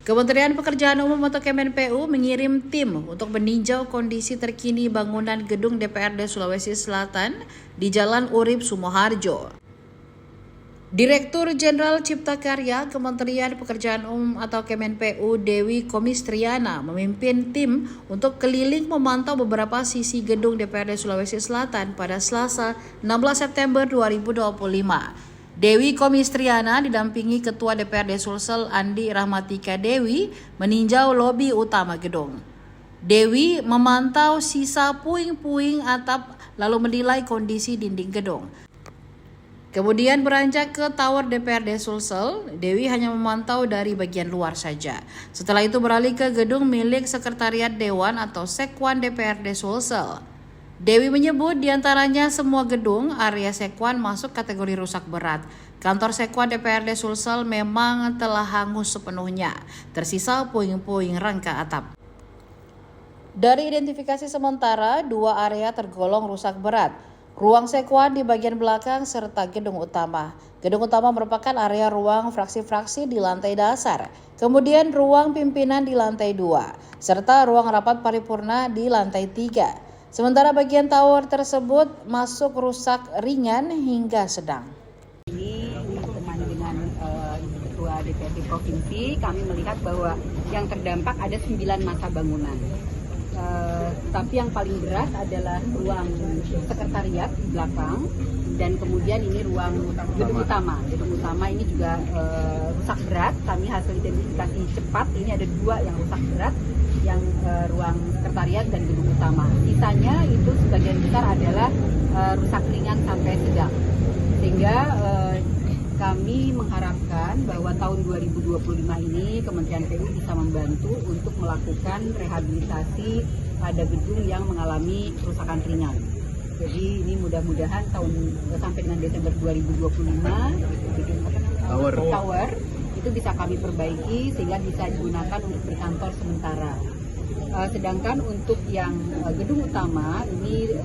Kementerian Pekerjaan Umum atau Kemenpu mengirim tim untuk meninjau kondisi terkini bangunan gedung DPRD Sulawesi Selatan di Jalan Urip Sumoharjo. Direktur Jenderal Cipta Karya Kementerian Pekerjaan Umum atau Kemenpu Dewi Komistriana memimpin tim untuk keliling memantau beberapa sisi gedung DPRD Sulawesi Selatan pada Selasa 16 September 2025. Dewi Komistriana didampingi Ketua DPRD Sulsel Andi Rahmatika Dewi meninjau lobi utama gedung. Dewi memantau sisa puing-puing atap lalu menilai kondisi dinding gedung. Kemudian beranjak ke Tower DPRD Sulsel, Dewi hanya memantau dari bagian luar saja. Setelah itu beralih ke gedung milik Sekretariat Dewan atau Sekwan DPRD Sulsel. Dewi menyebut diantaranya semua gedung area Sekwan masuk kategori rusak berat. Kantor Sekwan DPRD Sulsel memang telah hangus sepenuhnya, tersisa puing-puing rangka atap. Dari identifikasi sementara, dua area tergolong rusak berat. Ruang Sekwan di bagian belakang serta gedung utama. Gedung utama merupakan area ruang fraksi-fraksi di lantai dasar. Kemudian ruang pimpinan di lantai 2, serta ruang rapat paripurna di lantai 3. Sementara bagian tower tersebut masuk rusak ringan hingga sedang. Ini teman dengan Ibu Ketua DPRD Provinsi, kami melihat bahwa yang terdampak ada 9 masa bangunan. Tapi yang paling berat adalah ruang sekretariat di belakang dan kemudian ini ruang gedung utama. Gedung utama ini juga rusak berat. Kami hasil identifikasi cepat ini ada 2 yang rusak berat, yang ruang sekretariat dan gedung utama. Sisanya itu sebagian besar adalah rusak ringan sampai sedang. Sehingga kami mengharapkan bahwa tahun 2025 ini Kementerian PU bisa membantu untuk melakukan rehabilitasi pada gedung yang mengalami kerusakan ringan. Jadi ini mudah-mudahan sampai dengan Desember 2025 gedung tower itu bisa kami perbaiki sehingga bisa digunakan untuk berkantor sementara. Sedangkan untuk yang gedung utama ini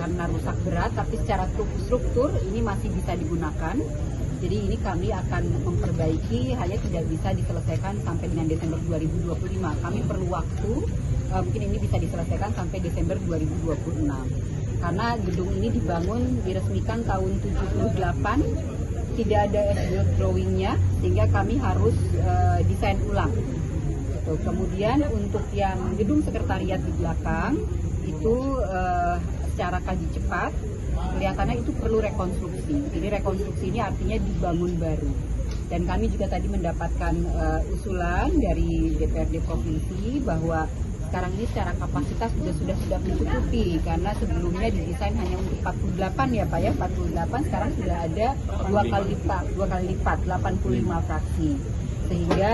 karena rusak berat tapi secara struktur ini masih bisa digunakan. Jadi ini kami akan memperbaiki, hanya tidak bisa diselesaikan sampai dengan Desember 2025. Kami perlu waktu, mungkin ini bisa diselesaikan sampai Desember 2026. Karena gedung ini diresmikan tahun 78, tidak ada as-built drawing-nya, sehingga kami harus desain ulang. Kemudian untuk yang gedung sekretariat di belakang itu secara kaji cepat kelihatannya itu perlu rekonstruksi. Jadi rekonstruksi ini artinya dibangun baru. Dan kami juga tadi mendapatkan usulan dari DPRD Provinsi bahwa sekarang ini secara kapasitas sudah mencukupi karena sebelumnya didesain hanya untuk 48 ya Pak ya, 48 sekarang sudah ada 2 kali lipat 85 fraksi. Sehingga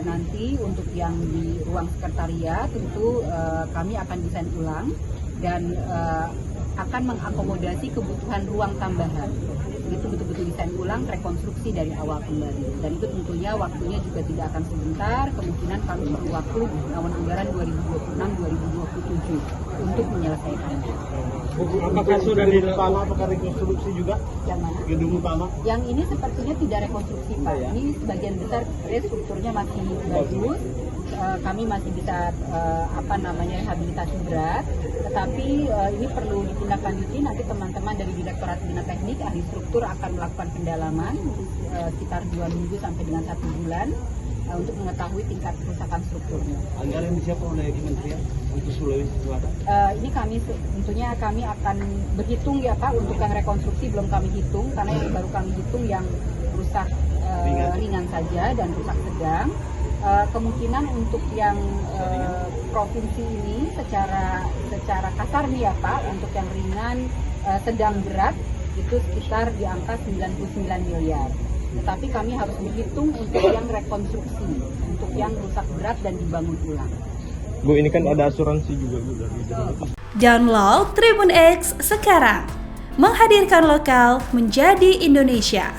nanti untuk yang di ruang sekretariat tentu kami akan desain ulang dan akan mengakomodasi kebutuhan ruang tambahan. Itu betul-betul desain ulang, rekonstruksi dari awal kembali. Dan itu tentunya waktunya juga tidak akan sebentar, kemungkinan kami perlu waktu tahun anggaran 2026-2027 untuk menyelesaikannya. Apakah sudah dilakukan apakah rekonstruksi juga? Yang mana? Gedung utama? Yang ini sepertinya tidak rekonstruksi Pak. Ini sebagian besar strukturnya masih bagus. Kami masih bisa rehabilitasi berat, tetapi ini perlu ditindaklanjuti. Nanti teman-teman dari Direktorat Bina Teknik ahli struktur akan melakukan pendalaman sekitar 2 minggu sampai dengan 1 bulan untuk mengetahui tingkat kerusakan strukturnya. Anggaran yang disiapkan oleh Kementerian untuk Sulawesi Selatan? Ini tentunya kami akan berhitung ya Pak, untuk yang rekonstruksi belum kami hitung karena yang baru kami hitung yang rusak ringan saja dan rusak sedang. Kemungkinan untuk yang provinsi ini secara kasar nih ya Pak, untuk yang ringan sedang berat itu sekitar di angka 99 miliar. Tetapi kami harus berhitung untuk yang rekonstruksi, untuk yang rusak berat dan dibangun ulang. Bu, ini kan ada asuransi juga Bu dari Download Tribun X sekarang, menghadirkan lokal menjadi Indonesia.